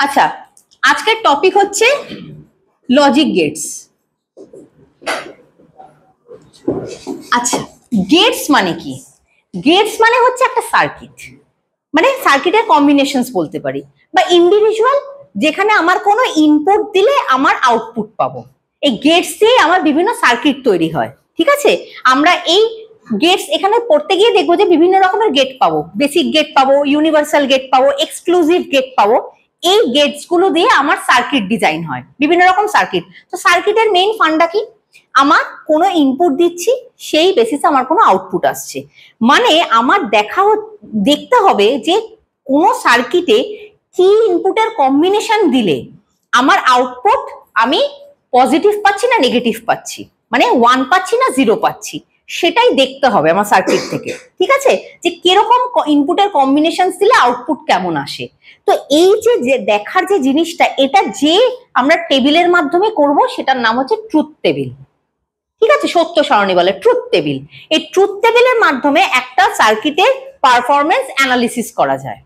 আচ্ছা, আজকের টপিক হচ্ছে লজিক গেটস। আচ্ছা, গেটস মানে কি? গেটস মানে হচ্ছে একটা সার্কিট, মানে সার্কিটের কম্বিনেশনস বলতে পারি, বা ইন্ডিভিজুয়াল, যেখানে আমার কোনো ইনপুট দিলে আমার আউটপুট পাবো। এই গেটস দিয়ে আমার বিভিন্ন সার্কিট তৈরি হয়। ঠিক আছে, আমরা এই গেটস এখানে পড়তে গিয়ে দেখবো যে বিভিন্ন রকমের গেট পাবো, বেসিক গেট পাবো, ইউনিভার্সাল গেট পাবো, এক্সক্লুসিভ গেট পাবো। এই গেটস গুলো দিয়ে আমার সার্কিট ডিজাইন হয়, বিভিন্ন রকম সার্কিট। তো সার্কিটের মেইন ফান্ডা কি? আমার কোনো ইনপুট দিচ্ছি, সেই বেসিসে আমার কোনো আউটপুট আসছে। মানে আমার দেখতে হবে যে কোনো সার্কিটে কি ইনপুটের কম্বিনেশন দিলে আমার আউটপুট আমি পজিটিভ পাচ্ছি না নেগেটিভ পাচ্ছি, মানে 1 পাচ্ছি না 0 পাচ্ছি, সেটাই দেখতে হবে আমার সার্কিট থেকে। ঠিক আছে, যে কিরকম ইনপুটের কম্বিনেশন দিলে আউটপুট কেমন আসে। তো এই যে দেখার যে জিনিসটা, এটা যে আমরা টেবিলের মাধ্যমে করব, সেটার নাম হচ্ছে ট্রুথ টেবিল। ঠিক আছে, সত্য সারণী বলে ট্রুথ টেবিল। এই ট্রুথ টেবিলের মাধ্যমে একটা সার্কিটের পারফরমেন্স অ্যানালিসিস করা যায়।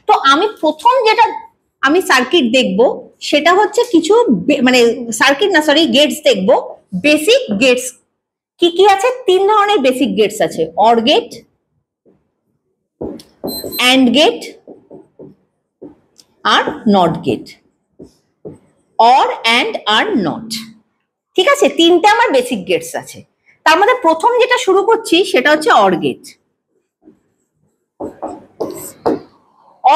তো আমি প্রথম যেটা আমি সার্কিট দেখব, সেটা হচ্ছে কিছু মানে সার্কিট না, সরি, গেটস দেখব। বেসিক গেটস কি কি আছে? 3 ধরনের বেসিক গেটস আছে: অর গেট, অ্যান্ড গেট আর নট গেট। অর, অ্যান্ড আর নট। ঠিক আছে, 3টে আমার বেসিক গেটস আছে। তার মধ্যে প্রথম যেটা শুরু করছি সেটা হচ্ছে or gate.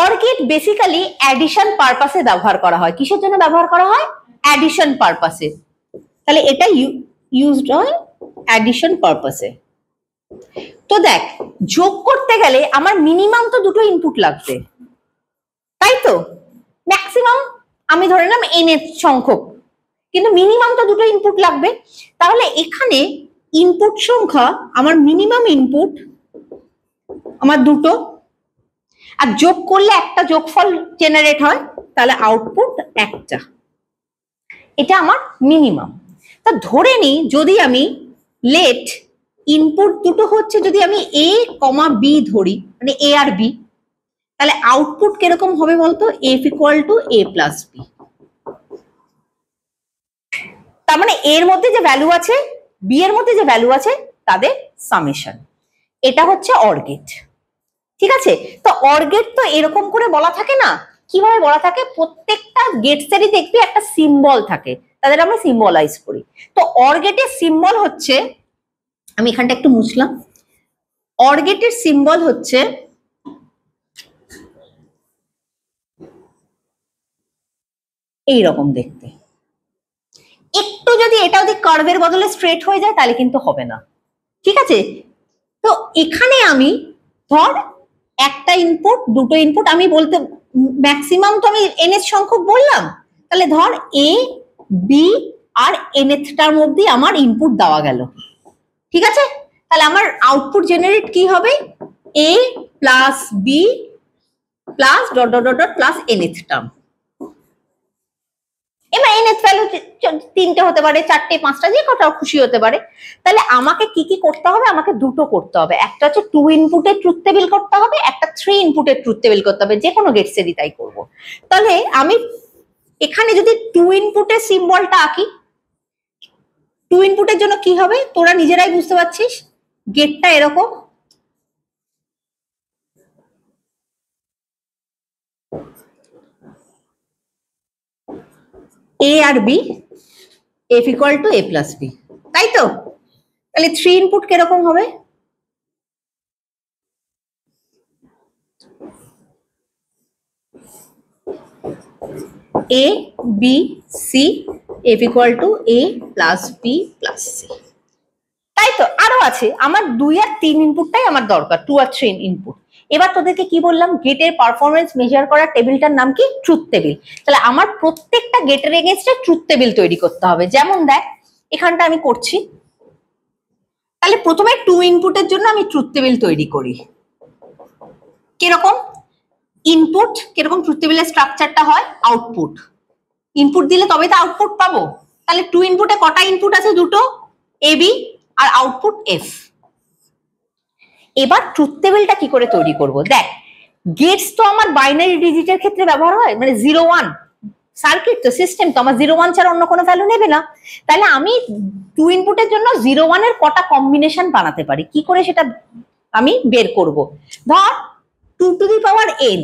Or gate basically addition পারপাসে ব্যবহার করা হয়। কিসের জন্য ব্যবহার করা হয়? অ্যাডিশন পারপাসে। তাহলে এটা ইউজড হয় অ্যাডিশন পারপাসে। তো দেখ, যোগ করতে গেলে আমার মিনিমাম তো দুটো ইনপুট লাগবে, তাই তো? ম্যাক্সিমাম আমি ধরে নিলাম n সংখ্যক, কিন্তু মিনিমাম তো দুটো ইনপুট লাগবে। তাহলে এখানে ইনপুট সংখ্যা, আমার মিনিমাম ইনপুট আমার দুটো, আর যোগ করলে একটা যোগফল জেনারেট হয়, তাহলে আউটপুট একটা। এটা আমার মিনিমাম। তা ধরে নিই যদি আমি লেট ইনপুট দুটো হচ্ছে, যদি আমি a, b ধরি, মানে a আর b, তাহলে আউটপুট কিরকম হবে বলতো? f = a + b। তার মানে এর মধ্যে যে ভ্যালু আছে, b এর মধ্যে যে ভ্যালু আছে, তাদের সামেশন। এটা হচ্ছে অর গেট। ঠিক আছে, তো অর গেট তো এরকম করে বলা থাকে না। কিভাবে বলা থাকে? প্রত্যেকটা গেটসেরই দেখবি একটা সিম্বল থাকে, তাদের আমরা সিম্বলাইজ করি। তো অর গেটের সিম্বল হচ্ছে, আমি এখানটা একটু মুছলাম, অর গেটের সিম্বল হচ্ছে এই রকম দেখতে। একটু যদি এটা ওদিক কার্ভের বদলে স্ট্রেট হয়ে যায়, তাহলে কিন্তু হবে না। ঠিক আছে, তো এখানে আমি ধর একটা ইনপুট, দুটো ইনপুট, আমি বলতে ম্যাক্সিমাম তো আমি nth সংখ্যক বললাম, তাহলে ধর a, b আর nthটার মধ্যে আমার ইনপুট দেওয়া গেল। ঠিক আছে, তাহলে আমার আউটপুট জেনারেট কি হবে? a + b + ... nth term. এবার nth ভ্যালু 3টে হতে পারে, 4টে, 5টা, যে কটা খুশি হতে পারে। তাহলে আমাকে কি কি করতে হবে? আমাকে দুটো করতে হবে। একটা হচ্ছে 2 ইনপুটের ট্রুথ টেবিল করতে হবে, একটা 3 ইনপুটের ট্রুথ টেবিল করতে হবে। যে কোনো গেটসেরই তাই করব। তাহলে আমি এখানে যদি 2 ইনপুটের সিম্বলটা আঁকি, 2 ইনপুটের জন্য কি হবে তোরা নিজেরাই বুঝতে পারছিস। গেটটা এরকম, a R b, f = a + b, তাই তো? তাহলে 3 ইনপুট কিরকম হবে? a, b, c, f = a + b + c, তাই তো? আরো আছে, আমার 2 আর 3 ইনপুটটাই আমার দরকার, 2 আর 3 ইনপুট। এবার তোদেরকে কি বললাম? গেটের পারফরমেন্স মেজার করার টেবিলটার নাম কি? Truth table. তাহলে আমার প্রত্যেকটা গেটের এগেইনস্টে ট্রুথ টেবিল তৈরি করতে হবে। যেমন দেখ, এখানটা আমি করছি। তাহলে প্রথমে 2 ইনপুটের জন্য আমি ট্রুথ টেবিল তৈরি করি। কিরকম ইনপুট, কিরকম ট্রুথ টেবিলের স্ট্রাকচারটা হয়? আউটপুট, ইনপুট দিলে তবে তো আউটপুট পাবো। তাহলে 2 ইনপুটে কটা ইনপুট আছে? দুটো, a b, আর আউটপুট f। এবার ট্রুথ টেবিলটা কি করে তৈরি করব? দেখ, গেটস তো আমার বাইনারি ডিজিটের ক্ষেত্রে ব্যবহার হয়, মানে 0 1। সার্কিট তো, সিস্টেম তো, আমার 0 1 ছাড়া অন্য কোনো ভ্যালু নেবে না। তাহলে আমি 2 ইনপুটের জন্য 0 1 এর কটা কম্বিনেশন বানাতে পারি, কি করে সেটা আমি বের করব। ধর 2 to the power n,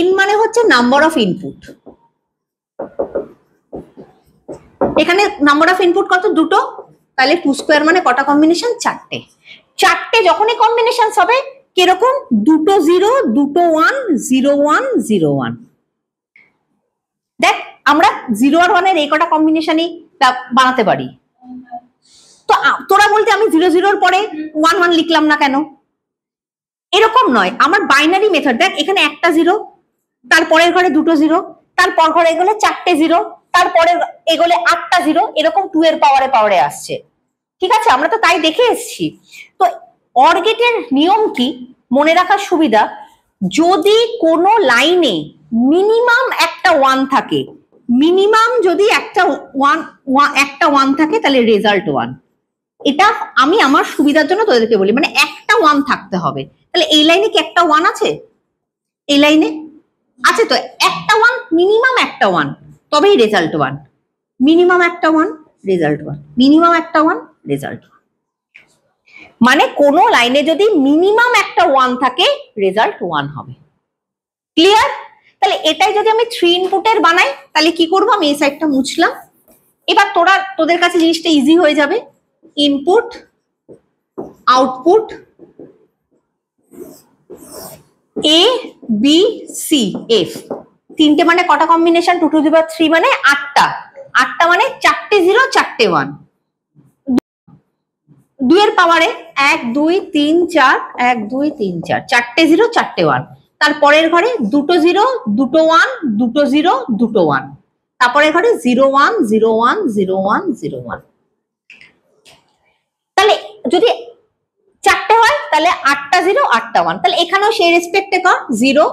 n মানে হচ্ছে নাম্বার অফ ইনপুট। এখানে নাম্বার অফ ইনপুট কত, দুটো, তাহলে 2 স্কোয়ার মানে কটা কম্বিনেশন, 4টে। 4টে যখনই কম্বিনেশন হবে কিরকম, দুটো 0 দুটো 1, 0 1 0 1। দেখ আমরা 0 আর 1 এর এই কটা কম্বিনেশনই বানাতে পারি। তো তোরা বলতে আমি 0 0 এর পরে 1 1 লিখলাম না কেন, এরকম নয়, আমার বাইনারি মেথড। দেখ এখানে একটা 0, তারপরের ঘরে দুটো 0, তারপর ঘরে এগোলে 4টে 0, তারপরে এগোলে 8টা 0, এরকম 2 এর পাওয়ারে আসছে। ঠিক আছে, আমরা তো তাই দেখে এসেছি। তো অর গেটের নিয়ম কি মনে রাখার সুবিধা, যদি কোনো লাইনে মিনিমাম একটা 1 থাকে, মিনিমাম যদি একটা 1 থাকে তাহলে রেজাল্ট 1। এটা আমি আমার সুবিধার জন্য তোদেরকে বলি, মানে একটা 1 থাকতে হবে। তাহলে এই লাইনে কি একটা 1 আছে, এই লাইনে আছে তো, একটা 1, মিনিমাম একটা 1, তবেই রেজাল্ট 1। মিনিমাম একটা 1 রেজাল্ট 1, মিনিমাম একটা 1 রেজাল্ট 1। মানে কোন লাইনে যদি মিনিমাম একটা 1 থাকে রেজাল্ট 1 হবে। ক্লিয়ার? তাহলে এটাই যদি আমি 3 ইনপুটের বানাই তাহলে কি করব, আমি এই সাইডটা মুছলাম। এবার তোদের কাছে জিনিসটা ইজি হয়ে যাবে। Input, output, A B C F, তিনটে মানে কটা কম্বিনেশন, 2 টু দি পাওয়ার 3 মানে 8টা। 8টা মানে 4টে 0 4টে 1, 2 এর পাওয়ারে 1 2 3 4, 1 2 3 4, 4টে 0 4টে 1, তারপরের ঘরে দুটো 0 দুটো 1, দুটো 0 দুটো 1, তারপরের ঘরে 0 1 0 1 0 1 0 1। তাহলে যদি 4টে হয় তাহলে 8টা 0 8টা 1, তাহলে এখানেও সেই রেসপেক্টে কর 0,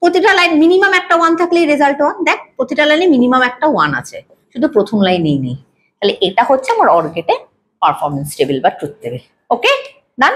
প্রতিটা লাইন মিনিমাম একটা 1 থাকলে রেজাল্ট 1। দেখ প্রতিটা লাইনে মিনিমাম একটা 1 আছে, শুধু প্রথম লাইনেই নেই। তাহলে এটা হচ্ছে আমার অর গেটে পারফরমেন্স টেবিল বা ট্রুথ টেবিল। ওকে, ডান।